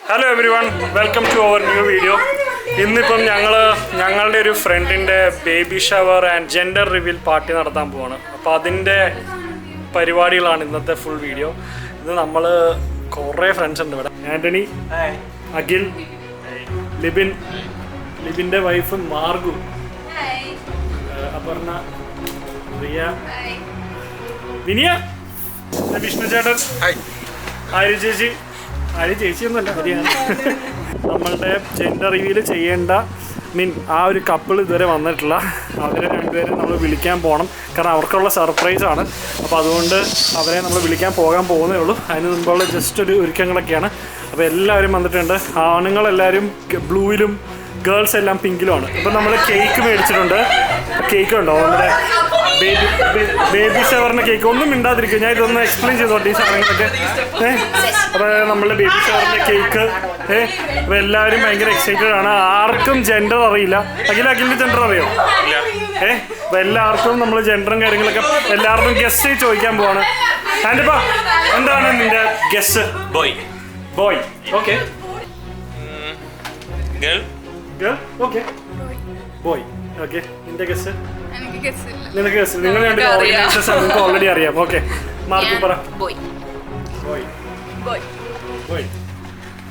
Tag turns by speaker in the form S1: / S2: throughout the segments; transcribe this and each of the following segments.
S1: Hello everyone, welcome to our new video. ഇന്നിപ്പം ഞങ്ങളുടെ ഒരു ഫ്രണ്ടിൻ്റെ baby shower and gender reveal party നടത്താൻ പോവാണ്. അപ്പോൾ അതിൻ്റെ പരിപാടികളാണ് ഇന്നത്തെ ഫുൾ വീഡിയോ. ഇത് നമ്മൾ കുറേ ഫ്രണ്ട്സ് ഉണ്ട് ഇവിടെ. ആൻ്റണി, അഖിൽ, ലിബിൻ്റെ വൈഫ് മാർഗു, അപർണ, റിയ, വിനിയ, വിഷ്ണു ചേട്ടൻ, ആര്യ ചേച്ചി. ചേച്ചിയൊന്നുമല്ല, മതിയാണ്. നമ്മളുടെ ജെൻഡർ റിവീൽ ചെയ്യേണ്ട ആ ഒരു കപ്പിൾ ഇതുവരെ വന്നിട്ടില്ല. അവരെ രണ്ടുപേരും നമ്മൾ വിളിക്കാൻ പോകണം, കാരണം അവർക്കുള്ള സർപ്രൈസാണ്. അപ്പോൾ അതുകൊണ്ട് അവരെ നമ്മൾ വിളിക്കാൻ പോകാൻ പോകുന്നേ ഉള്ളൂ. അതിന് മുമ്പുള്ള ജസ്റ്റ് ഒരു ഒരുക്കങ്ങളൊക്കെയാണ്. അപ്പോൾ എല്ലാവരും വന്നിട്ടുണ്ട്. ആണുങ്ങളെല്ലാവരും ബ്ലൂവിലും ഗേൾസ് എല്ലാം പിങ്കിലുമാണ്. ഇപ്പം നമ്മൾ കേക്ക് മേടിച്ചിട്ടുണ്ട്. കേക്ക് ഉണ്ടോ നമ്മുടെ ബേബി ഷവറിൻ്റെ കേക്ക്? ഒന്നും മിണ്ടാതിരിക്കും, ഞാൻ ഇതൊന്ന് എക്സ്പ്ലെയിൻ ചെയ്തോട്ടെ ഈ സാധനങ്ങളൊക്കെ. അപ്പോൾ നമ്മളുടെ ബേബി ഷവറിൻ്റെ കേക്ക് അപ്പോൾ എല്ലാവരും ഭയങ്കര എക്സൈറ്റഡ് ആണ്. ആർക്കും ജെൻഡർ അറിയില്ല. അഖിലിൻ്റെ ജെൻഡർ അറിയോ? അപ്പോൾ എല്ലാവർക്കും നമ്മൾ ജെൻഡറും കാര്യങ്ങളൊക്കെ എല്ലാവർക്കും ഗസ് ചോദിക്കാൻ പോവാണ്. ആൻഡിപ്പാ, എന്താണ് നിന്റെ guess?
S2: Boy.
S1: Okay.
S2: Girl.
S1: Okay. Boy. Okay. നിന്റെ ഗസ്? നിങ്ങൾ ഓൾറെഡി അറിയാം. ഓക്കെ, മാർക്ക് പറ.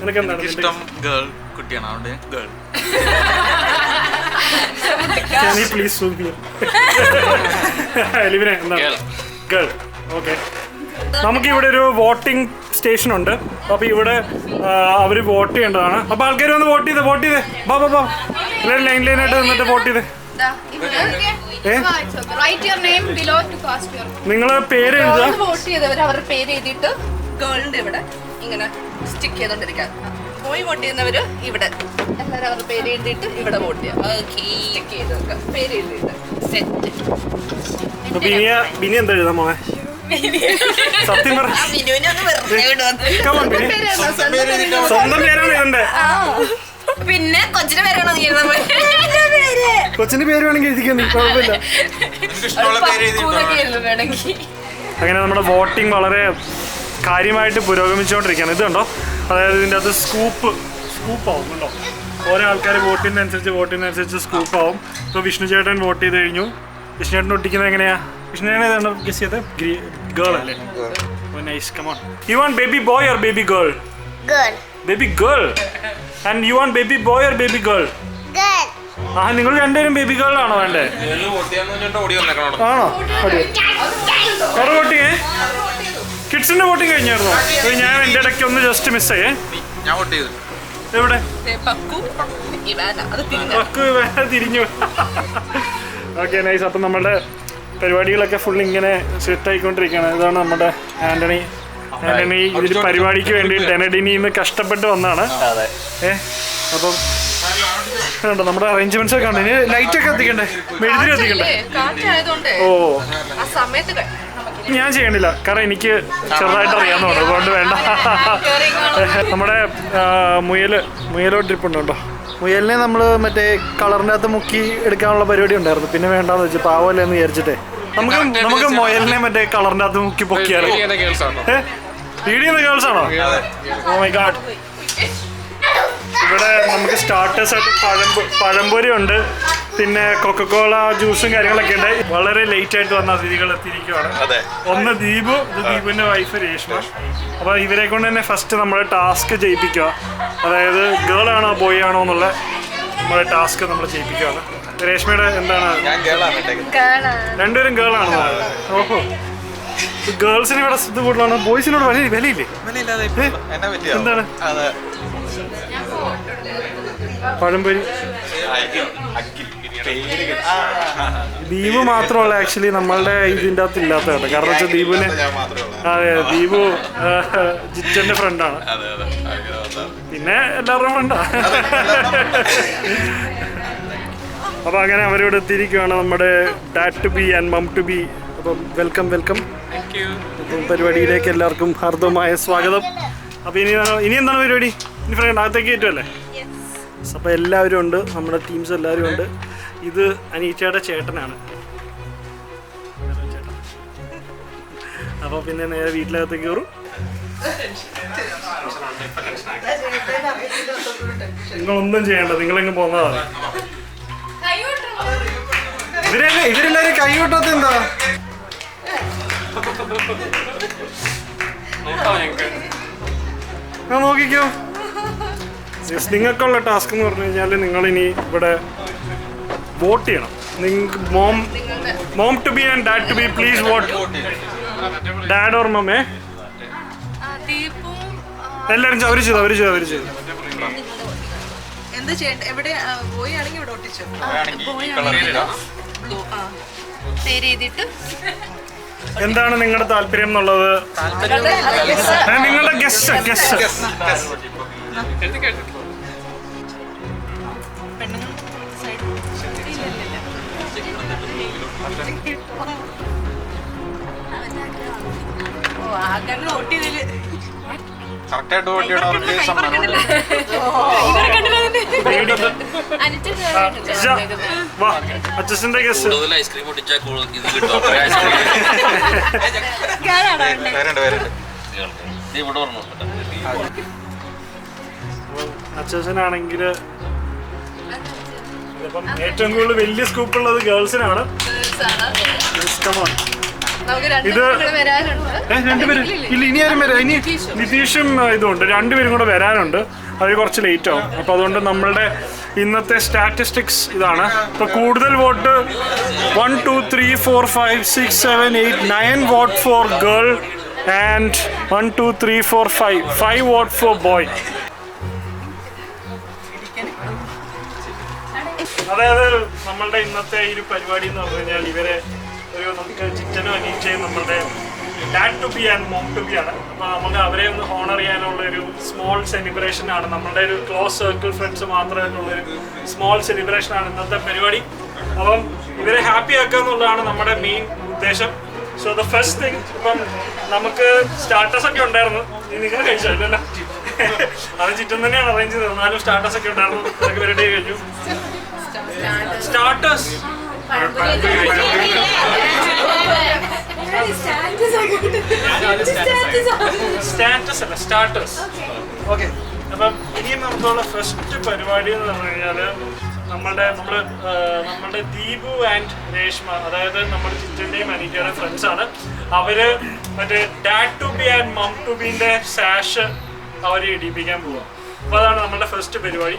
S1: നിനക്ക് എന്താണ്
S2: ഇഷ്ടം? ഗേൾ കുട്ടിയാണ്, അവിടെ ഗേൾ.
S1: Please girl. ഓക്കെ. നമുക്കിവിടെ ഒരു വോട്ടിംഗ് സ്റ്റേഷൻ ഉണ്ട്. അപ്പോൾ ഇവിടെ അവർ വോട്ട് ചെയ്യേണ്ടതാണ്. അപ്പോൾ ആൾക്കാർ വന്ന് വോട്ട് ചെയ്തേ. ബാ എല്ലാവരും ലൈനായിട്ട് നിന്നിട്ട് വോട്ട് ചെയ്തേ. നിങ്ങള് പേര് എഴുതുക.
S3: വോട്ട് ചെയ്തവർ അവരുടെ പേര് എഴുതിയിട്ട് ഗേളിന്റെ ഇവിടെ ഇങ്ങനെ സ്റ്റിക്ക് ചെയ്തോണ്ടിരിക്കാം. പോയി വോട്ട് ചെയ്യുന്നവര് ഇവിടെ എല്ലാവരും അവരുടെ പേര് എഴുതിയിട്ട് ഇവിടെ വോട്ട് ചെയ്യാം. സ്റ്റിക്ക് ചെയ്ത് വെക്കാം, പേര് എഴുതിയിട്ട് സെറ്റ്.
S1: ബിനി എന്താ എഴുതാ മോനെ? സത്യം പറ. സ്വന്തം പേരാണ് എഴുതണ്ടേ?
S3: പിന്നെ കൊച്ചിന്റെ പേരാണോ നീ എഴുതാൻ?
S1: കൊച്ചിന്റെ പേര് വേണമെങ്കിൽ എഴുതിക്കാൻ, കുഴപ്പമില്ല. അങ്ങനെ നമ്മുടെ വോട്ടിംഗ് വളരെ കാര്യമായിട്ട് പുരോഗമിച്ചുകൊണ്ടിരിക്കുകയാണ്. ഇത് കണ്ടോ, അതായത് ഇതിൻ്റെ അകത്ത് സ്കൂപ്പ് ആവുന്നുണ്ടോ? ഓരോ ആൾക്കാർ വോട്ടിനനുസരിച്ച് സ്കൂപ്പ് ആവും. ഇപ്പോൾ വിഷ്ണു ചേട്ടൻ വോട്ട് ചെയ്ത് കഴിഞ്ഞു. വിഷ്ണു ചേട്ടൻ ഒട്ടിക്കുന്നത് എങ്ങനെയാ? വിഷ്ണു ചേട്ടൻ ഏതാണ് ഗസ് ചെയ്തത്? ഗേൾ അല്ലേ? Nice. Come on. You want baby boy or baby girl? Baby girl. And you want baby boy or baby girl? നിങ്ങൾ രണ്ടുപേരും ബേബി ഗേൾ ആണോ വേണ്ടേ? ആണോ? വോട്ടിങ് കിഡ്സിന്റെ വോട്ടിങ് കഴിഞ്ഞായിരുന്നോ? ഞാൻ എൻ്റെ ഇടയ്ക്ക് ഒന്ന് ജസ്റ്റ് മിസ്സായേ. എവിടെ തിരിഞ്ഞു? Okay, nice. അപ്പം നമ്മുടെ പരിപാടികളൊക്കെ ഫുൾ ഇങ്ങനെ സെറ്റ് ആയിക്കൊണ്ടിരിക്കുകയാണ്. ഇതാണ് നമ്മുടെ ആന്റണി. ഇതിൽ പരിപാടിക്ക് വേണ്ടി ഡെനഡിനിന്ന് കഷ്ടപ്പെട്ട് വന്നതാണ്. അപ്പം നമ്മുടെ അറേഞ്ച്മെന്റ്സ് ഒക്കെ ഉണ്ട്. ഇനി ലൈറ്റ് ഒക്കെ എത്തിക്കണ്ടേ? മെഴുതിരി എത്തിക്കണ്ടേ? ഓ, ഞാൻ ചെയ്യണില്ല, കാരണം എനിക്ക് ചെറുതായിട്ട് അറിയാവുന്നതാണ്, അതുകൊണ്ട് വേണ്ട. നമ്മുടെ മുയലോ ട്രിപ്പ് ഉണ്ട് കേട്ടോ. മുയലിനെ നമ്മൾ മറ്റേ കളറിൻ്റെ അകത്ത് മുക്കി എടുക്കാനുള്ള പരിപാടി ഉണ്ടായിരുന്നു. പിന്നെ വേണ്ടാന്ന് വെച്ചു, പാവല്ലേ എന്ന് വിചാരിച്ചിട്ടേ നമുക്ക് മുയലിനെ മറ്റേ കളറിൻ്റെ അകത്ത് മുക്കി പൊക്കിയാലോ? ലീഡ് ചെയ്യുന്ന ഗേൾസ് ആണോ? Oh my god. ഇവിടെ നമുക്ക് സ്റ്റാർട്ടേഴ്സായിട്ട് പഴംപൊരി ഉണ്ട്, പിന്നെ കൊക്കക്കോള ജ്യൂസും കാര്യങ്ങളൊക്കെ ഉണ്ട്. വളരെ ലേറ്റ് ആയിട്ട് വന്ന അതിഥികൾ എത്തിയിരിക്കുകയാണ്. ഒന്ന് ദീപുവിൻ്റെ വൈഫ് രേഷ്മ. അപ്പോൾ ഇവരെ കൊണ്ട് തന്നെ ഫസ്റ്റ് നമ്മുടെ ടാസ്ക് ചെയ്യിപ്പിക്കുക. അതായത് ഗേൾ ആണോ ബോയ് ആണോ എന്നുള്ള നമ്മുടെ ടാസ്ക് നമ്മൾ ചെയ്യിപ്പിക്കുകയാണ്. രേഷ്മയുടെ എന്താണ്? രണ്ടുപേരും ഗേൾ ആണോ? ഓഹോ, ഗേൾസിന് ഇവിടെ ഇത് കൂടുതലാണ്, ബോയ്സിനോട് വിലയില്ലേ? എന്താണ് പഴംപൊരി? ദീപു മാത്രമല്ല ആക്ച്വലി നമ്മളുടെ ഇതിൻ്റെ അകത്ത് ഇല്ലാത്ത കേട്ടോ. കാരണം വെച്ചാൽ ദീപുവിന്, അതെ, ദീപു ജിറ്റന്റെ ഫ്രണ്ടാണ്, പിന്നെ എല്ലാവരുടെയും ഫ്രണ്ടാ. അപ്പോൾ അങ്ങനെ അവരോട് എത്തിയിരിക്കുകയാണ് നമ്മുടെ dad to be and mom to be. അപ്പം വെൽക്കം. അപ്പം പരിപാടിയിലേക്ക് എല്ലാവർക്കും ഹാർദവമായ സ്വാഗതം. അപ്പോൾ ഇനി എന്താണ് പരിപാടി? ഇനി ഫ്രണ്ട് അകത്തേക്ക് കയറ്റുമല്ലേ? അപ്പോൾ എല്ലാവരും ഉണ്ട്, നമ്മുടെ ടീംസ് എല്ലാവരും ഉണ്ട്. ഇത് അനീറ്റയുടെ ചേട്ടനാണ്. അപ്പോൾ പിന്നെ നേരെ വീട്ടിലകത്ത് കയറും. നിങ്ങളൊന്നും ചെയ്യണ്ട, നിങ്ങളെങ്ങ് പോന്നതാണ്.
S4: ഇവരെല്ലാരും കൈവിട്ടത് എന്താ?
S1: നോക്കിക്കോ. നിങ്ങൾക്കുള്ള ടാസ്ക് എന്ന് പറഞ്ഞു കഴിഞ്ഞാൽ നിങ്ങളിനി ഇവിടെ വോട്ട് ചെയ്യണം. നിങ്ങൾക്ക് mom to be and dad to be please vote. Dad or mummy എല്ലാവരും അവര് ചെയ്തു.
S3: എന്ത് ചെയ്യണ്ട? എവിടെ ബോയ് ആണെങ്കിൽ ഇവിടെ ഒട്ടിച്ചു.
S1: എന്താണ് നിങ്ങളുടെ താല്പര്യം എന്നുള്ളത്? നിങ്ങളുടെ ഗസ്റ്റ്
S4: കറക്റ്റായിട്ട് വോട്ട് ചെയ്യണവർക്ക് സമ്മാനം.
S1: അച്ഛൻ്റെ ഗസ്റ്റ്. അച്ഛനാണെങ്കിൽ ഇപ്പം ഏറ്റവും കൂടുതൽ വലിയ സ്കൂപ്പ് ഉള്ളത് ഗേൾസിനാണ്. ഇത് രണ്ടുപേരും ഇല്ല, ഇനി ആരും വരാം. ഇനി നിതീഷും ഇതുണ്ട്, രണ്ടുപേരും കൂടെ വരാനുണ്ട്. അത് കുറച്ച് ലേറ്റ് ആവും. അപ്പോൾ അതുകൊണ്ട് നമ്മളുടെ ഇന്നത്തെ സ്റ്റാറ്റിസ്റ്റിക്സ് ഇതാണ്. ഇപ്പോൾ കൂടുതൽ vote 1 2 3 4 5 6 7 8 9 vote four girl and 1 2 3 4 5 vote four boy. അതായത് നമ്മളുടെ ഇന്നത്തെ ഈ ഒരു പരിപാടി എന്ന് പറഞ്ഞു കഴിഞ്ഞാൽ ഇവരെ ഒരു നമുക്ക് ചിറ്റനും അനീച്ചയും നമ്മളുടെ dad to be and mom to be ആണ്. അപ്പോൾ നമുക്ക് അവരെ ഒന്ന് ഹോണർ ചെയ്യാനുള്ള ഒരു സ്മോൾ സെലിബ്രേഷൻ ആണ്. നമ്മളുടെ ഒരു ക്ലോസ് സർക്കിൾ ഫ്രണ്ട്സ് മാത്രമായിട്ടുള്ളൊരു സ്മോൾ സെലിബ്രേഷൻ ആണ് ഇന്നത്തെ പരിപാടി. അപ്പം ഇവരെ ഹാപ്പി ആക്കുക എന്നുള്ളതാണ് നമ്മുടെ മെയിൻ ഉദ്ദേശം. സോ ദ ഫസ്റ്റ് തിങ്, ഇപ്പം നമുക്ക് സ്റ്റാർട്ടേഴ്സ് ഒക്കെ ഉണ്ടായിരുന്നു. നിങ്ങൾ കഴിച്ചല്ലോ. അത് ചിറ്റൻ തന്നെയാണ് അറേഞ്ച് ചെയ്തത്. 4 സ്റ്റാർട്ടേഴ്സ് ഒക്കെ ഉണ്ടായിരുന്നു. അതൊക്കെ വരേണ്ടി കഴിഞ്ഞു. സ്റ്റാർട്ടേഴ്സ് സ്റ്റാറ്റസ് അല്ല, സ്റ്റാർട്ടേഴ്സ്. ഓക്കെ. അപ്പം ഇനിയും നമുക്കുള്ള ഫസ്റ്റ് പരിപാടി എന്ന് പറഞ്ഞു കഴിഞ്ഞാൽ നമ്മളുടെ ദീപു ആൻഡ് രേഷ്മ, അതായത് നമ്മുടെ ചിറ്റൻ്റെയും അനീറ്റയുടെയും ഫ്രണ്ട്സാണ്. അവര് മറ്റേ dad to be and mom to ബിന്റെ സാഷ് അവരെ ഇടിപ്പിക്കാൻ പോവുക. അപ്പോൾ അതാണ് നമ്മളുടെ ഫസ്റ്റ് പരിപാടി.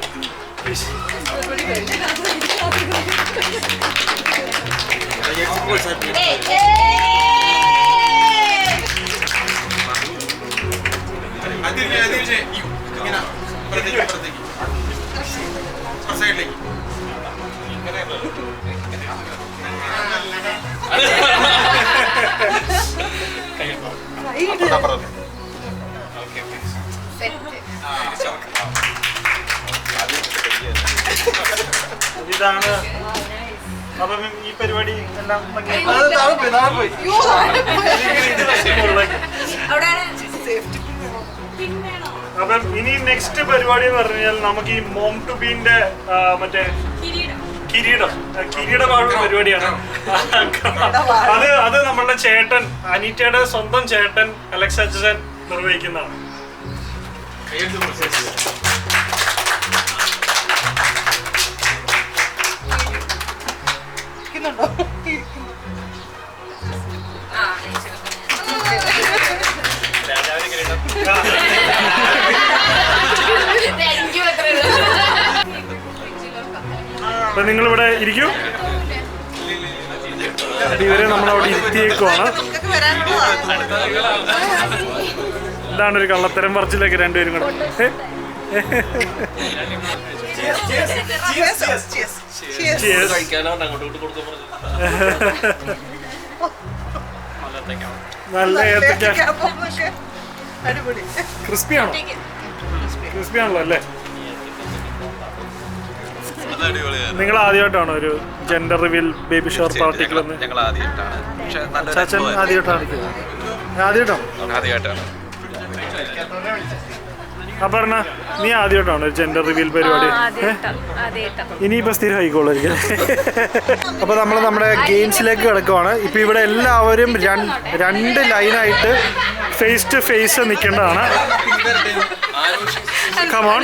S1: പ്ലീസ്. ഇതാണ്. അപ്പം ഈ പരിപാടി എല്ലാം അപ്പം ഇനി നെക്സ്റ്റ് പരിപാടി എന്ന് പറഞ്ഞു കഴിഞ്ഞാൽ നമുക്ക് ഈ മോം ടു ബീന്റെ മറ്റേ കിരീടമാകുന്ന പരിപാടിയാണ്. അത് നമ്മളുടെ ചേട്ടൻ, അനീറ്റയുടെ സ്വന്തം ചേട്ടൻ അലക്സ് അച്ഛൻ നിർവഹിക്കുന്നതാണ്. അപ്പൊ നിങ്ങളിവിടെ ഇരിക്കൂ. ഇവരെ നമ്മളവിടെ ഇരുത്തിയേക്കുവാണ്. ഇതാണ് ഒരു കള്ളത്തരം പറച്ചിലേക്ക് രണ്ടുപേരും കൂടെ. നല്ല ഏത്തക്ക ക്രിസ്പിയാണോ? ക്രിസ്പിയാണല്ലോ അല്ലേ? നിങ്ങൾ ആദ്യമായിട്ടാണോ ഒരു ജെൻഡർ റിവീൽ ബേബി ഷവർ പാർട്ടിക്ക് വന്ന്? ചാച്ചൻ ആദ്യമായിട്ടാണ്. അപർണ, നീ ആദ്യമായിട്ടാണ് ഒരു ജെൻഡർ റിവീൽ പരിപാടി? ഇനിയിപ്പോ സ്ഥിരം ആയിക്കോളായിരിക്കും. അപ്പൊ നമ്മുടെ ഗെയിംസിലേക്ക് കിടക്കുവാണ്. ഇപ്പൊ ഇവിടെ എല്ലാവരും 2 ലൈനായിട്ട് ഫേസ് ടു ഫേസ് നിൽക്കേണ്ടതാണ്. കമോൺ,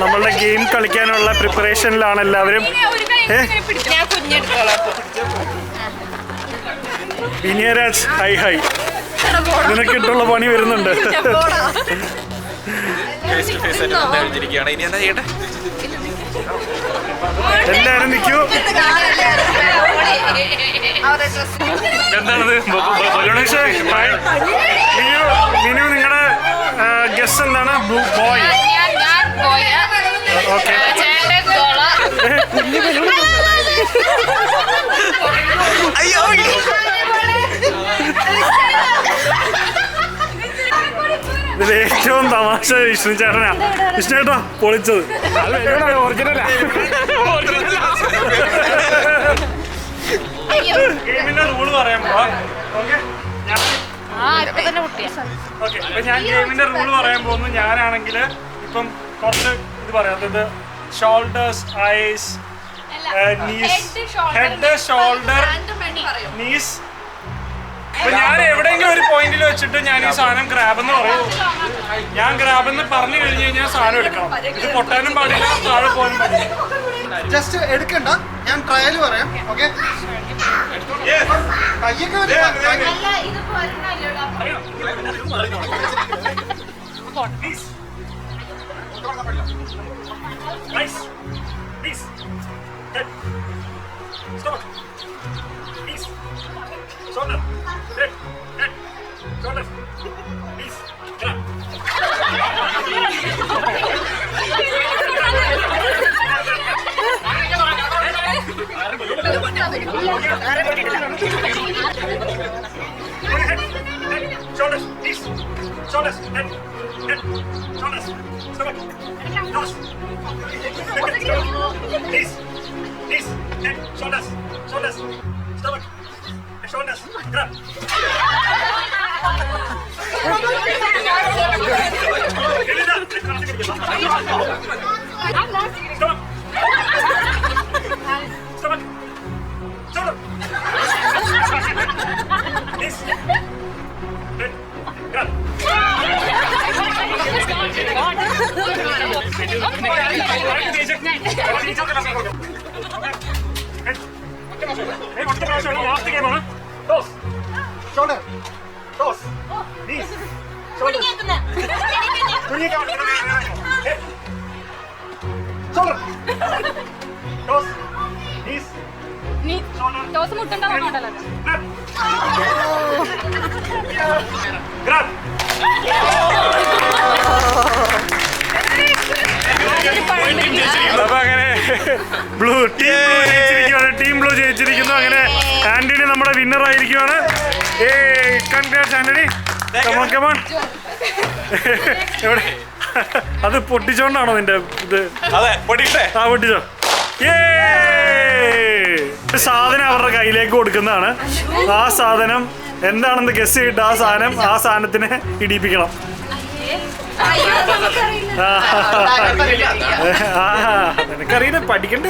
S1: നമ്മളുടെ ഗെയിം കളിക്കാനുള്ള പ്രിപ്പറേഷനിലാണ് എല്ലാവരും. വിനിയരാജ് ഹൈ ഹൈ, നിനക്കിട്ടുള്ള പണി വരുന്നുണ്ട്. എല്ലാരും നിൽക്കൂ. എന്താണത്? മിനു, നിങ്ങളുടെ ഗസ് എന്താണ്? ബോയ്. ഓക്കെ, ഇതിൽ ഏറ്റവും തമാശ വിഷ്ണു ചേട്ടനാ. വിഷ്ണു ചേട്ടാ പൊളിച്ചത്. ഒറിജിനലാ. ഗെയിമിന്റെ റൂള് പറയാൻ പോവാ. ഓക്കെ, ഞാൻ ഗെയിമിന്റെ റൂള് പറയാൻ പോകുന്നു. ഞാനാണെങ്കിൽ ഇപ്പം കുറച്ച് ഇത് പറയാം, അതായത് shoulders, eyes, knees, head, shoulder, knees. അപ്പൊ ഞാൻ എവിടെയെങ്കിലും ഒരു പോയിന്റിൽ വെച്ചിട്ട് ഞാൻ ഈ സാധനം ഗ്രാബെന്ന് പറയും. ഞാൻ ഗ്രാബെന്ന് പറഞ്ഞു കഴിഞ്ഞു കഴിഞ്ഞാൽ സാധനം എടുക്കണം. ഇത് പൊട്ടാനും പാടില്ല, താഴെ പോകാനും പാടില്ല.
S4: ജസ്റ്റ് എടുക്കണ്ട, ഞാൻ ട്രയൽ പറയാം. ഓക്കെ, കയ്യൊക്കെ
S1: Shoulders, knees, shoulders, head, shoulders, stomach, nose, knees, head, shoulders, stomach, shoulders, grab. Stomach, shoulder, knees, head, grab. Last game ആണ്. Toes, shoulder, toes, knees, shoulders. Head, shoulder, toes, knees, shoulder, grab. അപ്പൊ അങ്ങനെ team blue ജയിച്ചിരിക്കുന്നു. അങ്ങനെ Antony നമ്മുടെ winner ആയിരിക്കുവാണ്. Congrats Antony. Come on come on. എവിടെ അത് പൊട്ടിച്ചോണ്ടാണോ നിന്റെ ഇത്? ആ പൊട്ടിച്ചോ. സാധനം അവരുടെ കയ്യിലേക്ക് കൊടുക്കുന്നതാണ്. ആ സാധനം എന്താണെന്ന് ഗസ് ചെയ്തിട്ട് ആ സാധനത്തിനെ ഇടിപ്പിക്കണം. നിനക്കറിയില്ല, പഠിക്കണ്ടേ?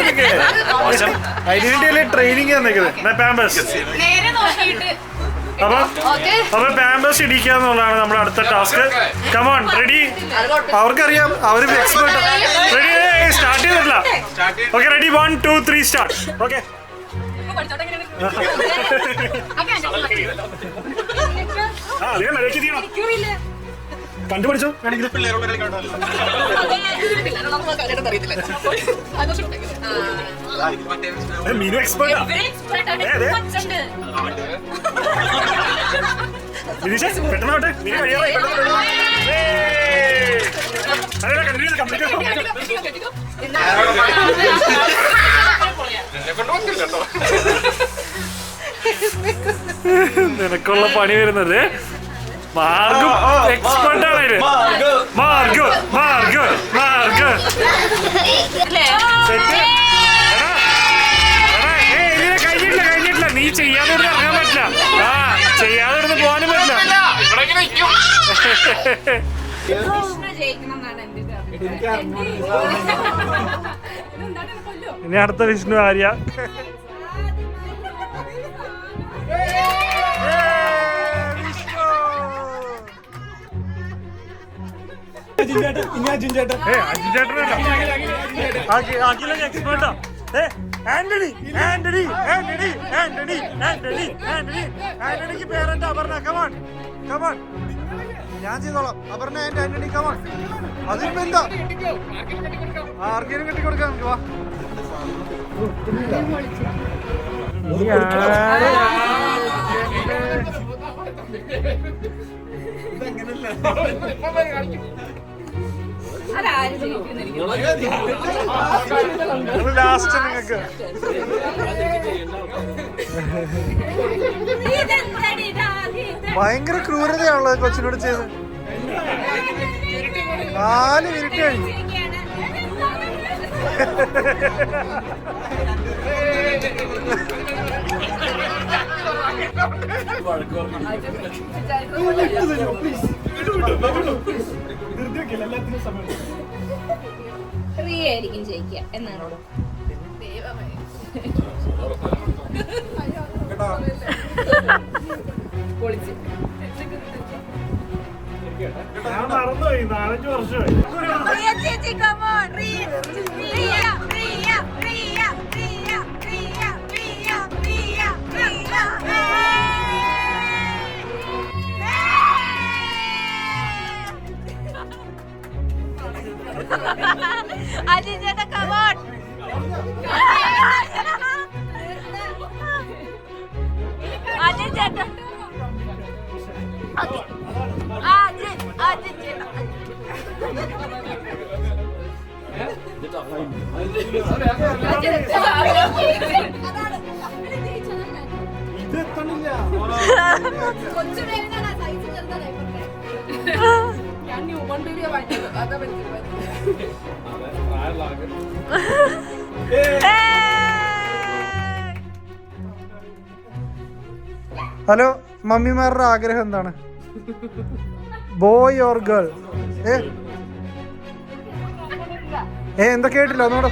S1: അതിനു വേണ്ടിയല്ലേ ട്രെയിനിങ് തന്നേക്കുന്നത്. പാമ്പേഴ്സ് അപ്പൊ പാമ്പേഴ്സ് ഇടിക്കുക എന്നുള്ളതാണ് നമ്മുടെ അടുത്ത ടാസ്ക്. Come on, ready? അവർക്കറിയാം, അവർ എക്സ്പെർട്ട്. റെഡി? സ്റ്റാർട്ട് ചെയ്തിട്ടില്ല. Okay, ready? 1 2 3 സ്റ്റാർട്ട്. ഓക്കെ, കണ്ടുപിടിച്ചോ. മീനു എക്സ്പെർട്ടാ. പെട്ടെന്നാവട്ടെ, മീനു കഴിയാറായി. നിനക്കുള്ള പണി വരുന്നത് മാർഗു എക്സ്പെർട്ട് ആണ്. മാർഗു മാർഗു മാർഗു കഴിഞ്ഞിട്ടില്ല. നീ ചെയ്യാതെ ഇറങ്ങാൻ പറ്റില്ല. ചെയ്യാതെ ഇവിടുന്ന് പോകാനും പറ്റില്ല. ഇനി അടുത്ത വിഷ്ണു ആര്യ. അഖിലൊക്കെ എക്സ്പേർട്ടാ. ആന്റണി ആന്റണി ആന്റണി ആന്റണി ആന്റണി ആന്റണി ആന്റണിക്ക് പേരെന്താ അപർണ? കമാൺ കമാൺ, ഞാൻ ചെയ്തോളാം. Aparna and Antony come on. അതിനിപ്പോ എന്താ, ആർക്കെങ്കിലും കെട്ടിക്കൊടുക്കാം നമുക്ക്. വാ. ലാസ്റ്റ് നിങ്ങക്ക് ഭയങ്കര ക്രൂരതയാണല്ലോ കൊച്ചിനോട് ചെയ്ത്. 4 മിനിറ്റ് കഴിഞ്ഞു.
S5: റിയായിരിക്കും ജയിക്കുക എന്നാണ്.
S1: ഞാൻ മറന്നുപോയി. 4-5 വർഷമായി.
S5: അജിൻ ചേട്ടാ കമോൺ. അജിൻ ചേട്ടാ അജിൻ ചേട്ടാ
S1: ഹലോ, മമ്മിമാരുടെ ആഗ്രഹം എന്താണ്? Boy or girl? എന്താ കേട്ടില്ല ഒന്നുകൂടെ?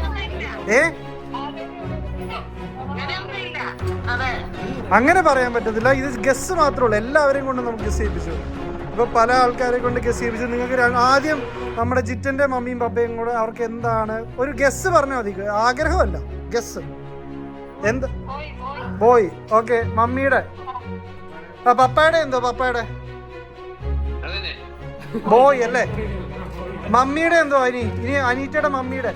S1: അങ്ങനെ പറയാൻ പറ്റത്തില്ല. ഇത് ഗസ് മാത്രമേ ഉള്ളൂ. എല്ലാവരെയും കൊണ്ട് നമുക്ക് ഗസ് ചെയ്യിപ്പിച്ചു. ഇപ്പൊ പല ആൾക്കാരെ കൊണ്ട് ഗസ് ചെയ്യിപ്പിച്ചു. നിങ്ങൾക്ക് ആദ്യം നമ്മുടെ ജിറ്റന്റെ മമ്മിയും പപ്പയും കൂടെ അവർക്ക് എന്താണ് ഒരു ഗസ് പറഞ്ഞാൽ മതി. ആഗ്രഹമല്ല, ഗസ്. എന്ത്? ബോയ്. ഓക്കെ. മമ്മിയുടെ പപ്പയുടെ എന്തോ? പപ്പയുടെ ബോയ് അല്ലേ? മമ്മിയുടെ എന്തോ? ഇനി അനീറ്റയുടെ മമ്മിയുടെ.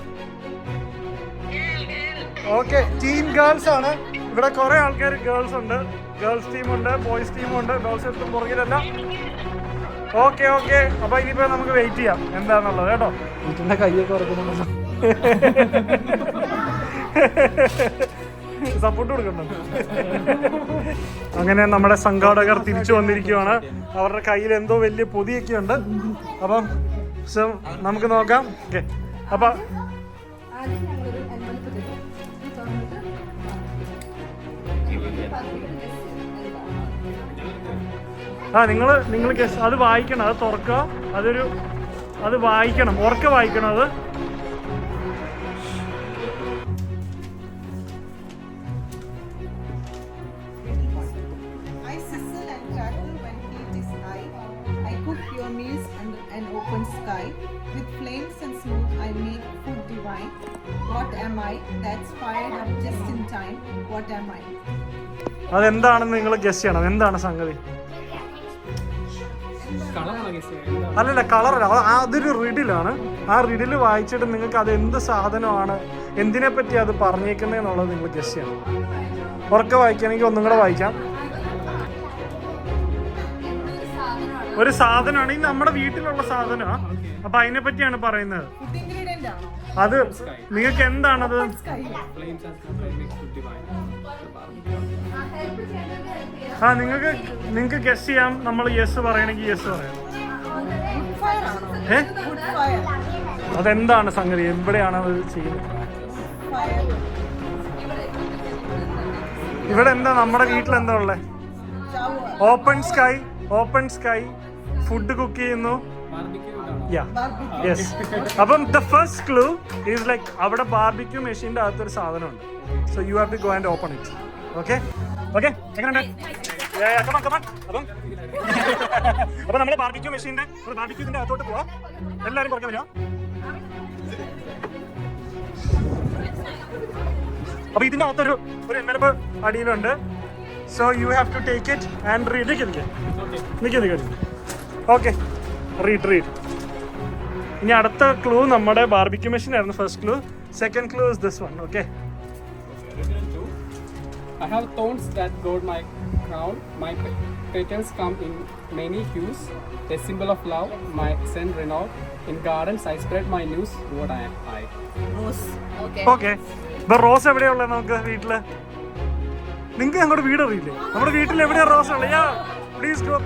S1: ഓക്കെ. ടീം ഗേൾസ് ആണ്. ഇവിടെ കുറെ ആൾക്കാർ ഗേൾസ് ഉണ്ട്. ഗേൾസ് ടീമുണ്ട്, ബോയ്സ് ടീമുണ്ട്. ഗേൾസ് എടുത്തും പുറകിലല്ല. Okay okay. അപ്പൊ ഇനിയിപ്പോ നമുക്ക് വെയിറ്റ് ചെയ്യാം എന്താന്നുള്ളത് കേട്ടോ. വീട്ടിന്റെ കൈയൊക്കെ ഉറക്കുന്നുണ്ടല്ലോ. സപ്പോർട്ട് കൊടുക്കുന്നുണ്ട്. അങ്ങനെ നമ്മുടെ സംഘാടകർ തിരിച്ചു വന്നിരിക്കുകയാണ്. അവരുടെ കയ്യിൽ എന്തോ വലിയ പൊതിയൊക്കെ ഉണ്ട്. അപ്പം നമുക്ക് നോക്കാം. ഓക്കെ. അപ്പൊ നിങ്ങൾ ഗസ് അത് വായിക്കണം. അത് തുറക്കുക. അത് വായിക്കണം. ഉറക്കെ വായിക്കണം. അത്
S6: open sky with flames and smoke I make food divine. What am I? That's fired up just in time. What am I?
S1: അതെന്താണെന്ന് നിങ്ങൾ ഗസ് ചെയ്യണം. എന്താണ് സംഗതി? അല്ലല്ല, കളറല്ല. അതൊരു റിഡിലാണ്. ആ റിഡില് വായിച്ചിട്ട് നിങ്ങൾക്ക് അത് എന്ത് സാധനമാണ്, എന്തിനെ പറ്റി അത് പറഞ്ഞേക്കുന്നതെന്നുള്ളത് നിങ്ങൾ ഗസ് ചെയ്യണം. ഉറക്കെ വായിക്കുകയാണെങ്കിൽ ഒന്നും കൂടെ വായിക്കാം. ഒരു സാധനമാണ്. ഈ നമ്മുടെ വീട്ടിലുള്ള സാധനമാണ്. അപ്പൊ അതിനെ പറ്റിയാണ് പറയുന്നത്. അത് നിങ്ങൾക്ക് എന്താണത്? നിങ്ങൾക്ക് ഗസ് ചെയ്യാം. നമ്മൾ യെസ് പറയണമെങ്കിൽ യെസ് പറയാം. അതെന്താണ് സംഗതി? എവിടെയാണ് അത് ചെയ്യുന്നത്? ഇവിടെ എന്താ? നമ്മുടെ വീട്ടിലെന്താ ഉള്ളത്? Open sky. Open sky. Food cook ചെയ്യുന്നു. യെസ്. അപ്പം the first clue is like അവിടെ ബാർബിക്യൂ മെഷീൻ്റെ അകത്തൊരു സാധനമുണ്ട്. So you have to go and open it. Okay okay. എങ്ങനെയുണ്ട്? അപ്പൊ നമ്മള് ബാർബിക്യൂ മെഷീന്റെ ബാർബിക്യൂസിന്റെ അകത്തോട്ട് പോവാം. എല്ലാരും കുറയ്ക്കാൻ വരിക. അപ്പൊ ഇതിന്റെ അകത്തൊരു എൻവലപ്പ് അടിയിലുണ്ട്. So you have to take it and read. നിൽക്കുക. Okay, read. ഇനി അടുത്ത ക്ലൂ നമ്മുടെ ബാർബിക്യൂ മെഷീൻ ആയിരുന്നു first clue. Second clue is this one. Okay.
S7: I have thorns that guard my crown. My petals come in many hues. A symbol of love, my scent renowned. In gardens I spread my news. What I am I.
S1: Okay. ഇപ്പൊ rose എവിടെയുള്ളത് നമുക്ക് വീട്ടില്? നിങ്ങൾക്ക് ഞങ്ങളുടെ വീട് അറിയില്ലേ? നമ്മുടെ വീട്ടിൽ എവിടെയാ റോസ് ഉള്ളത്? യാ, പ്ലീസ് ഗോ.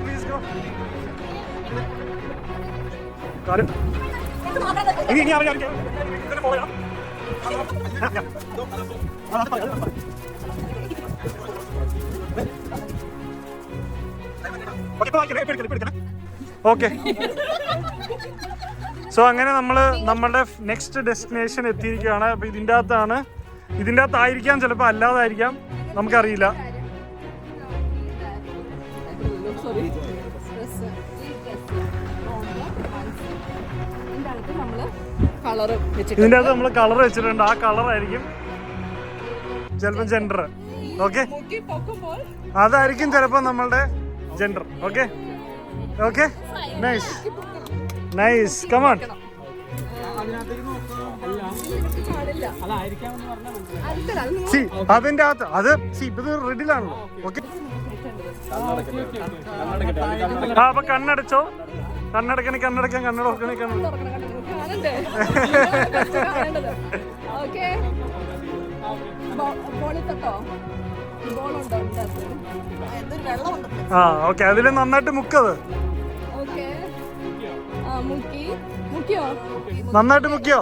S1: ഇനി അറിയാം. ഓക്കെ. സോ അങ്ങനെ നമ്മള് നമ്മുടെ നെക്സ്റ്റ് ഡെസ്റ്റിനേഷൻ എത്തിയിരിക്കുകയാണ്. അപ്പൊ ഇതിൻ്റെ അകത്തായിരിക്കാം, ചിലപ്പോൾ അല്ലാതായിരിക്കാം, നമുക്കറിയില്ല. ഇതിൻ്റെ അകത്ത് നമ്മൾ കളർ വെച്ചിട്ടുണ്ട്. ആ കളറായിരിക്കും ചിലപ്പോൾ ജെൻഡർ. ഓക്കെ, അതായിരിക്കും ചിലപ്പോൾ നമ്മളുടെ gender. Okay. Nice. Come on. അതിന്റെ അകത്ത് ഇത് റെഡിലാണല്ലോ. ഓക്കെ. അപ്പൊ കണ്ണടച്ചോ. കണ്ണടക്കാൻ കണ്ണട ആ ഓക്കെ. അതില് നന്നായിട്ട് മുക്കത്. നന്നായിട്ട് മുക്കിയോ?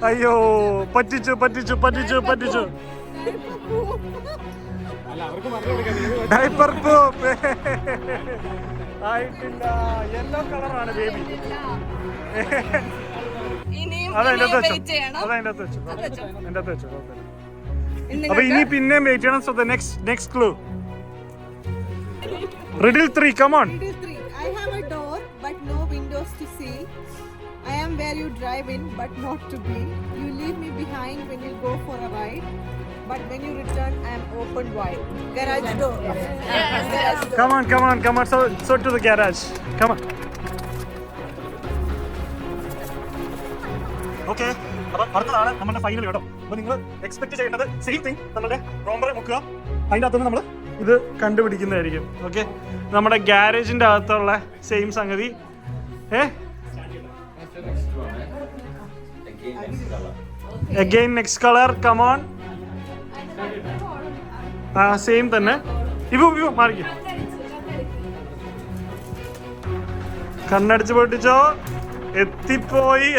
S1: അയ്യോ, പറ്റിച്ചു. ഡൈപ്പർ പോപ്പ് ആയിട്ടില്ല. യെല്ലോ കളറാണ് ബേബി. അതതിൻ്റെ അകത്ത് വെച്ചു. അപ്പൊ ഇനി പിന്നെയും വെയിറ്റ് ചെയ്യണം. So the next clue. Riddle 3, come on.
S6: Riddle 3. I have a door, but no windows to see. I am where you drive in, but not to be. You leave me behind when you go for a ride, but when you return, I am open wide. Garage door. Yes.
S1: Come on. So to the garage. Come on. Okay. അപ്പൊ അടുത്തതാണ് നമ്മുടെ final കേട്ടോ. അപ്പൊ നിങ്ങൾ expect ചെയ്യേണ്ടത് same thing. നമ്മുടെ റോംബറെ മുക്കുക, അതിൻ്റെ അകത്തുനിന്ന് നമ്മൾ ഇത് കണ്ടുപിടിക്കുന്നതായിരിക്കും. ഓക്കെ. നമ്മുടെ ഗ്യാരേജിന്റെ അകത്തുള്ള സെയിം സംഗതി. Again next colour. Come on. Same തന്നെ. ഇവ മാറിക്കും. കണ്ണടിച്ച് പൊട്ടിച്ചോ. എത്തിപ്പോയി.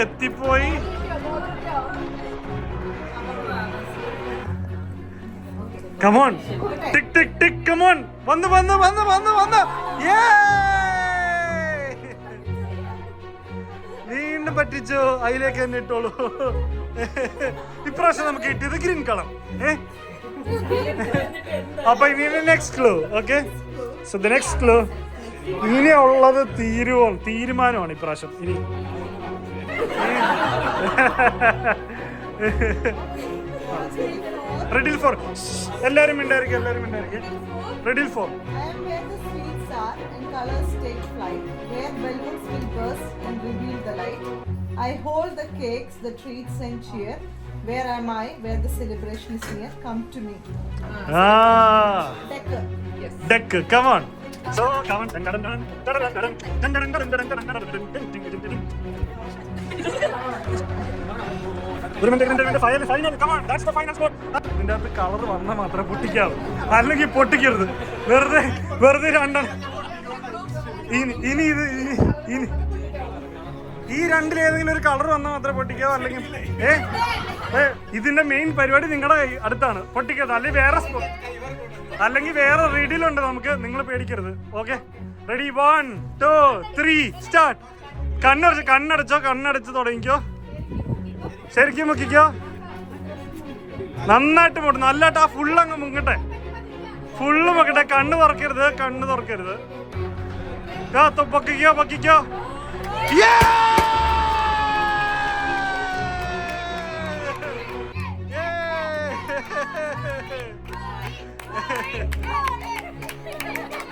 S1: Come on. Tick. Come on. വന്ന്. വീണ്ടും പറ്റിച്ചു. അതിലേക്ക് തന്നെ ഇട്ടോളൂ. ഇപ്രാവശ്യം നമുക്ക് കിട്ടിയത് ഗ്രീൻ കളർ. അപ്പൊ ഇനി next clue. Okay. So the next clue. ഇനി ഉള്ളത് തീരുമാനമാണ് ഇപ്രാവശ്യം. ഇനി Riddle 4. എല്ലാരും മിണ്ടായിരിക്കും. Riddle 4.
S6: I am where the sweets are and colors take flight, where balloons will burst and reveal the light. I hold the cakes, the treats and cheer. Where am I? Where the celebration is near. Come to me. Decker.
S1: Deck. Come on. So come on. Final. Come on. That's the final score. ഇതിന്റെ അകത്ത് colour വന്നാൽ മാത്രമേ പൊട്ടിക്കാവൂ, അല്ലെങ്കിൽ പൊട്ടിക്കരുത്. വെറുതെ രണ്ടെണ്ണം. ഈ രണ്ടിലേതെങ്കിലും ഒരു colour വന്നാൽ മാത്രമേ പൊട്ടിക്കാവൂ. അല്ലെങ്കിൽ ഇതിന്റെ മെയിൻ പരിപാടി നിങ്ങളുടെ അടുത്താണ്. പൊട്ടിക്കരുത്. അല്ലെങ്കിൽ വേറെ റീഡിലുണ്ട് നമുക്ക്. നിങ്ങൾ പേടിക്കരുത്. ഓക്കെ. റെഡി? 1 2 3 സ്റ്റാർട്ട്. കണ്ണടച്ച് തുടങ്ങിക്കോ. ശരിക്കും മുക്കിക്കോ. നന്നായിട്ട് മുട്ടും. നല്ലതായിട്ട് ആ ഫുള്ള് അങ്ങ് മുങ്ങട്ടെ. ഫുള്ള് മുക്കട്ടെ. കണ്ണ് തുറക്കരുത്. പൊക്കിക്കോ.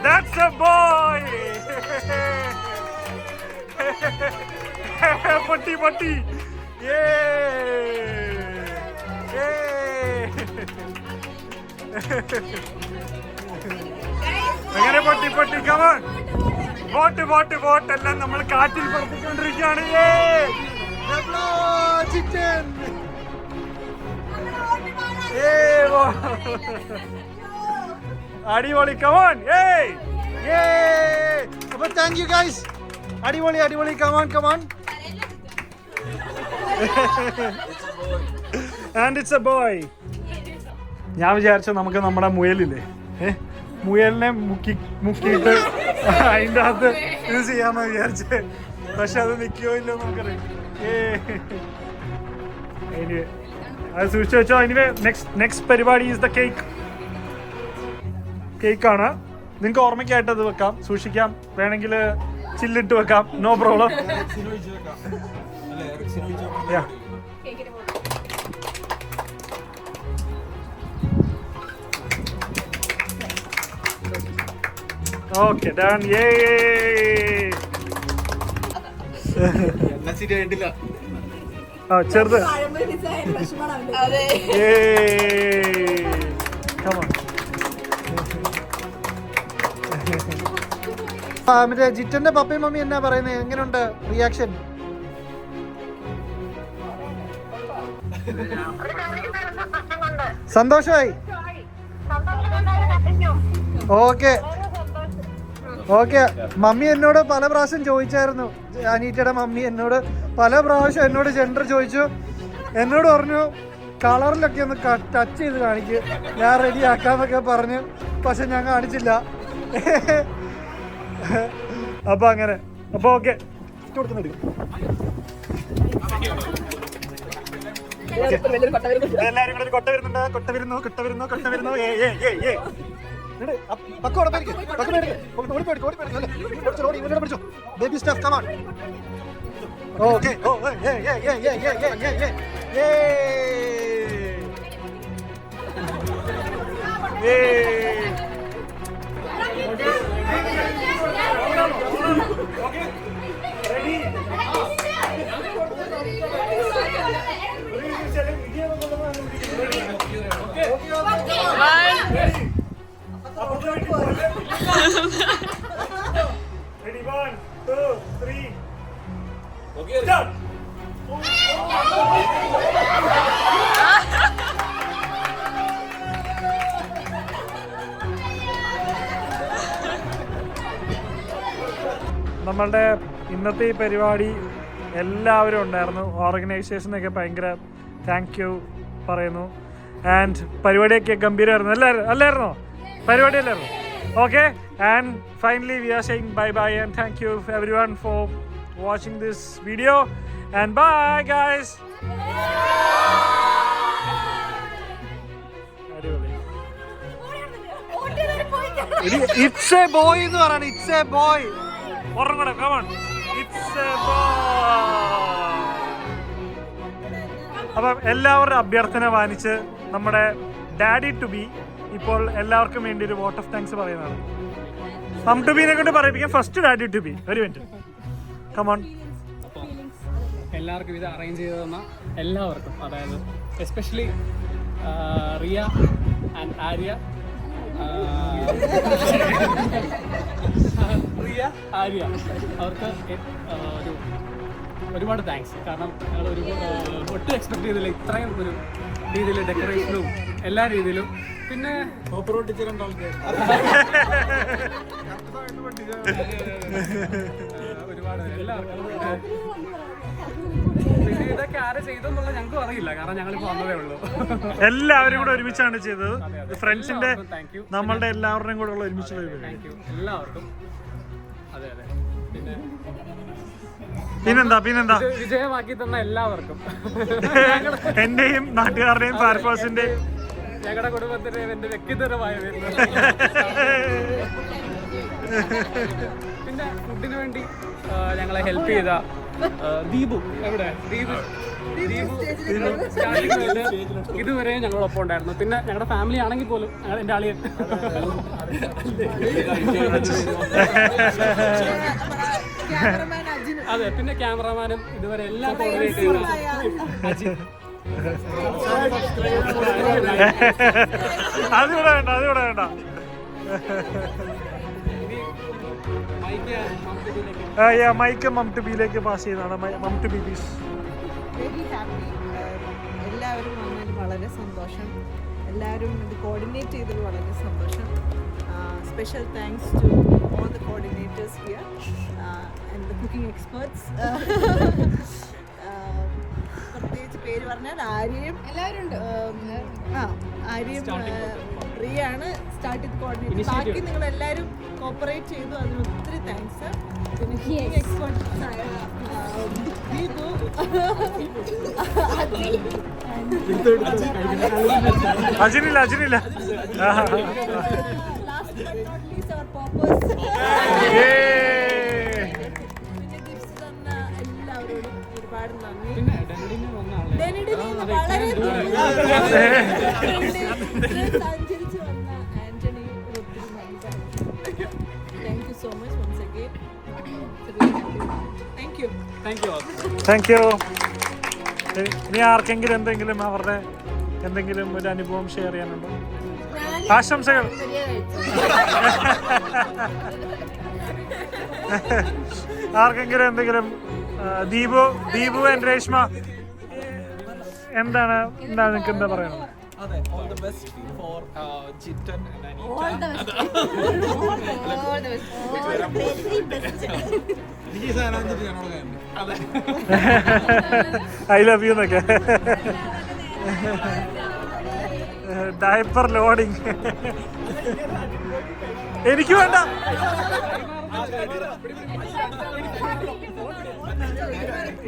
S1: That's a boy. പട്ടി. അങ്ങനെ പൊട്ടി കമാൻ. ബോട്ട് എല്ലാം നമ്മൾ കാറ്റിൽ പറത്തിക്കൊണ്ടിരിക്കുകയാണ്. അടിപൊളി കമാൻ.
S4: അപ്പൊ താങ്ക് യു ഗൈസ്. അടിപൊളി come on.
S1: And it's a boy. ഞാൻ വിചാരിച്ച നമുക്ക് നമ്മുടെ മുയലില്ലേ, മുയലിനെ മുക്കിയിട്ട് അതിൻ്റെ അകത്ത് ഇത് ചെയ്യാന്ന് വിചാരിച്ചേ. പക്ഷെ അത് നിൽക്കുകയോ ഇല്ലോ നമുക്കറിയാം. അത് സൂക്ഷിച്ചു വെച്ചോ. എനിവേ നെക്സ്റ്റ് പരിപാടി ഈസ് ദ കേക്കാണ്. നിങ്ങൾക്ക് ഓർമ്മയ്ക്കായിട്ട് അത് വെക്കാം, സൂക്ഷിക്കാം. വേണമെങ്കിൽ ചില്ലിട്ട് വെക്കാം. No problem. Okay done. ചെറുത്.
S4: മറ്റേ ജിറ്റന്റെ പപ്പയും മമ്മി എന്നാ പറയുന്നത്? എങ്ങനെയുണ്ട് റിയാക്ഷൻ? സന്തോഷമായി? ഓക്കെ. മമ്മി എന്നോട് പല പ്രാവശ്യം ചോദിച്ചായിരുന്നു. അനീറ്റയുടെ മമ്മി എന്നോട് പല പ്രാവശ്യം എന്നോട് ജെൻഡർ ചോദിച്ചു. എന്നോട് പറഞ്ഞു കളറിലൊക്കെ ഒന്ന് ടച്ച് ചെയ്ത് കാണിക്ക്, ഞാൻ റെഡി ആക്കാന്നൊക്കെ പറഞ്ഞു. പക്ഷെ ഞാൻ കാണിച്ചില്ല. അപ്പൊ അങ്ങനെ. അപ്പൊ ഓക്കെ. എല്ലാരും കൂടെ കൊട്ട വരുന്നു. Baby stuff, come on. Okay. Oh, Ready? Ready, 1, 2, 3. Okay, start. നമ്മളുടെ ഇന്നത്തെ ഈ പരിപാടി എല്ലാവരും ഉണ്ടായിരുന്നു. ഓർഗനൈസേഷനൊക്കെ ഭയങ്കര താങ്ക് യു പറയുന്നു. ആൻഡ് പരിപാടിയൊക്കെ ഗംഭീരമായിരുന്നു. അല്ലായിരുന്നോ? പരിപാടി അല്ലായിരുന്നു? Okay. And finally we are saying bye and thank you everyone for watching this video and bye guys. It's a boy എന്ന് പറയണം. It's a boy. ഒരെണ്ണം കൂടെ. come on. It's a boy. അപ്പം എല്ലാവരുടെ അഭ്യർത്ഥന മാനിച്ച് നമ്മുടെ ഡാഡി ടു ബി ഇപ്പോൾ എല്ലാവർക്കും വേണ്ടി ഒരു വോട്ട് ഓഫ് താങ്ക്സ് പറയുന്നതാണ്. മം ടു ബീനെ കൊണ്ട് പറയിപ്പിക്കാം. First daddy to be. ഒരു മിനിറ്റ്. come on.
S7: എല്ലാവർക്കും ഇത് അറേഞ്ച് ചെയ്ത് തന്ന എല്ലാവർക്കും, അതായത് എസ്പെഷ്യലി റിയ ആൻഡ് ആര്യ, അവർക്ക് ഒരുപാട് താങ്ക്സ്. കാരണം ഞങ്ങൾ ഒട്ടും എക്സ്പെക്ട് ചെയ്തില്ല ഇത്രയും ഒരു രീതിയിൽ ഡെക്കറേഷനും എല്ലാ രീതിയിലും. പിന്നെ ഒരുപാട് എല്ലാവർക്കും. പിന്നെ ഇതൊക്കെ ആരെ ചെയ്തെന്നുള്ള ഞങ്ങൾക്കും അറിയില്ല, കാരണം ഞങ്ങളിപ്പോൾ വന്നതേ ഉള്ളൂ.
S1: എല്ലാവരും കൂടെ ഒരുമിച്ചാണ് ചെയ്തത്. ഫ്രണ്ട്സിന്റെ നമ്മളുടെ എല്ലാവരുടെയും കൂടെ ഉള്ള ഒരുമിച്ചുള്ള
S7: താങ്ക് യു എല്ലാവർക്കും. അതെ. പിന്നെ
S4: പിന്നെന്താ
S7: ഇത് വിജയമാക്കി തന്ന എല്ലാവർക്കും,
S4: എന്റെയും നാട്ടുകാരുടെയും ഫയർഫോഴ്സിന്റെയും
S7: ഞങ്ങളുടെ കുടുംബത്തിന്റെ എന്റെ വ്യക്തിപരമായ പേരിൽ. പിന്നെ ഫുഡിന് വേണ്ടി ഞങ്ങളെ ഹെൽപ്പ് ചെയ്ത ദീപു, എവിടെ ദീപു starting മുതല് ഇതുവരെ ഞങ്ങളൊപ്പം ഉണ്ടായിരുന്നു. പിന്നെ ഞങ്ങളുടെ ഫാമിലി ആണെങ്കിൽ പോലും എന്റെ ആളിയൻ,
S6: Cameraman Ajin.
S7: അതെ, പിന്നെ ക്യാമറമാനും ഇതുവരെ എല്ലാം കോർഡിനേറ്റ് ചെയ്ത
S4: അതിവിടെ വേണ്ട, അതിവിടെ വേണ്ട. മൈക്ക് മം ടു ബിയിലേക്ക് പാസ് ചെയ്യുന്നതാണ്. Mom to be please.
S6: Very happy. എല്ലാവരും വന്നതിൽ വളരെ സന്തോഷം. എല്ലാവരും ഇത് കോർഡിനേറ്റ് ചെയ്തതിൽ വളരെ സന്തോഷം. Special thanks to all the coordinators here and the cooking experts. പ്രത്യേകിച്ച് പേര് പറഞ്ഞാൽ ആര്യയും എല്ലാവരും ഉണ്ട്. ആര്യയും പ്രിയാണ് സ്റ്റാർട്ട് ചെയ്ത് കോർഡിനേറ്റ്. ബാക്കി നിങ്ങൾ എല്ലാവരും കോപ്പറേറ്റ് ചെയ്തു, അതിന് ഒത്തിരി താങ്ക്സ്. പിന്നെ കുക്കിംഗ് എക്സ്പേർട്സ് ആയ ദീപു,
S4: അജിനില്ല.
S6: ലാസ്റ്റ് ബട്ട് നോട്ട് ലീസ്റ്റ് അവർ പോപ്പേഴ്സ്. പിന്നെ ഗിഫ്റ്റ്സ് തന്ന എല്ലാവരോടും ഒരുപാട് നന്ദി.
S7: പിന്നെ ഡെന്നിന് വന്ന ആളെ
S6: ഡെനിഡിനെ വളരെ സഞ്ചരിച്ച് വന്ന ആന്റണി ഒത്തിരി നന്ദി. Thank you so much once again. Thank you.
S4: Thank you. ഇനി ആർക്കെങ്കിലും എന്തെങ്കിലും അവരുടെ എന്തെങ്കിലും ഒരു അനുഭവം ഷെയർ ചെയ്യാനുണ്ടോ? ആശംസകൾ. ആർക്കെങ്കിലും എന്തെങ്കിലും? ദീപു ആൻഡ് രേഷ്മ, എന്താണ് നിങ്ങൾക്ക് എന്താ പറയുന്നത്?
S2: അതെ, all the best for Jitan and Anita.
S5: All the best.
S2: എനിക്ക് ഈ സാധനം വെച്ചിട്ട് ഞങ്ങളോട് കാര്യം. അതെ.
S4: ഐ ലവ് യു എന്നൊക്കെ. ഡയപ്പർ ലോഡിങ് എനിക്ക് വേണ്ട.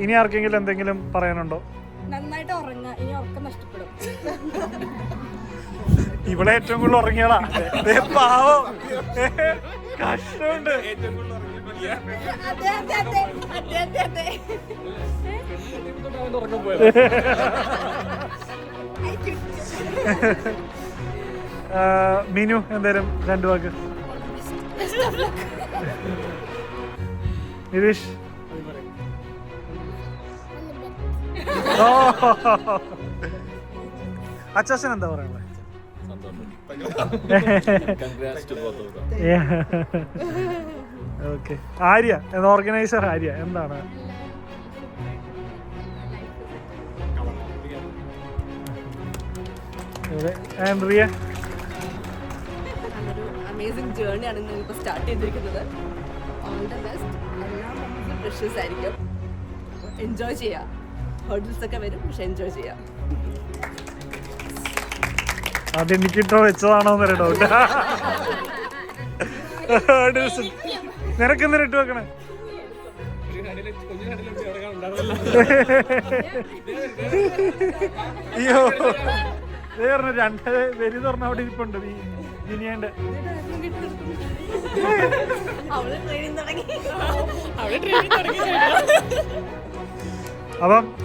S4: ഇനി ആർക്കെങ്കിലും എന്തെങ്കിലും പറയാനുണ്ടോ?
S5: നന്നായിട്ട് ഉറങ്ങുക, ഇനി ഉറക്കം നഷ്ടപ്പെടും.
S4: ഇവിടെ ഏറ്റവും കൂടുതൽ ഉറങ്ങിയടാ. പാവം, കഷ്ടമുണ്ട്.
S5: അതെ.
S4: മീനു, എന്തായാലും രണ്ടു വാക്ക്. നിതീഷ്, അച്ചാച്ചൻ എന്താ പറയുന്നത്? ഓക്കെ. ആര്യ എന്ന ഓർഗനൈസർ, ആര്യ എന്താണ്? റിയ,
S3: നല്ലൊരു അമേസിംഗ് ജേർണിയാണ് ഇന്ന് ഇപ്പോൾ സ്റ്റാർട്ട് ചെയ്തിരിക്കുന്നത്. All the best. എല്ലാം നമുക്ക് പ്രഷ്യസ് ആയിരിക്കും. എൻജോയ് ചെയ്യാം. ഹേർഡിൽസ് ഒക്കെ വരും, പക്ഷെ എൻജോയ് ചെയ്യാം.
S4: അതെനിക്കിട്ടോ വെച്ചതാണോ എന്നൊരു ഡൗട്ട്. നിനക്കെന്തിനാ ഇട്ട് വെക്കണേ? അയ്യോ, വേറെ രണ്ട് വരി തുറന്ന അവിടെ ഇരിപ്പുണ്ട്. വിനിയന്റെ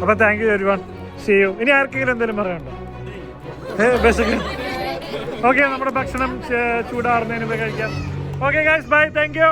S4: അപ്പം thank you everyone. See you. ഇനി ആർക്കെങ്കിലും എന്തെങ്കിലും പറയാനുണ്ടോ? ഓക്കെ, നമ്മുടെ ഭക്ഷണം ചൂടാറുന്നതിന് മുമ്പ് കഴിക്കാം. Okay guys, bye. Thank U.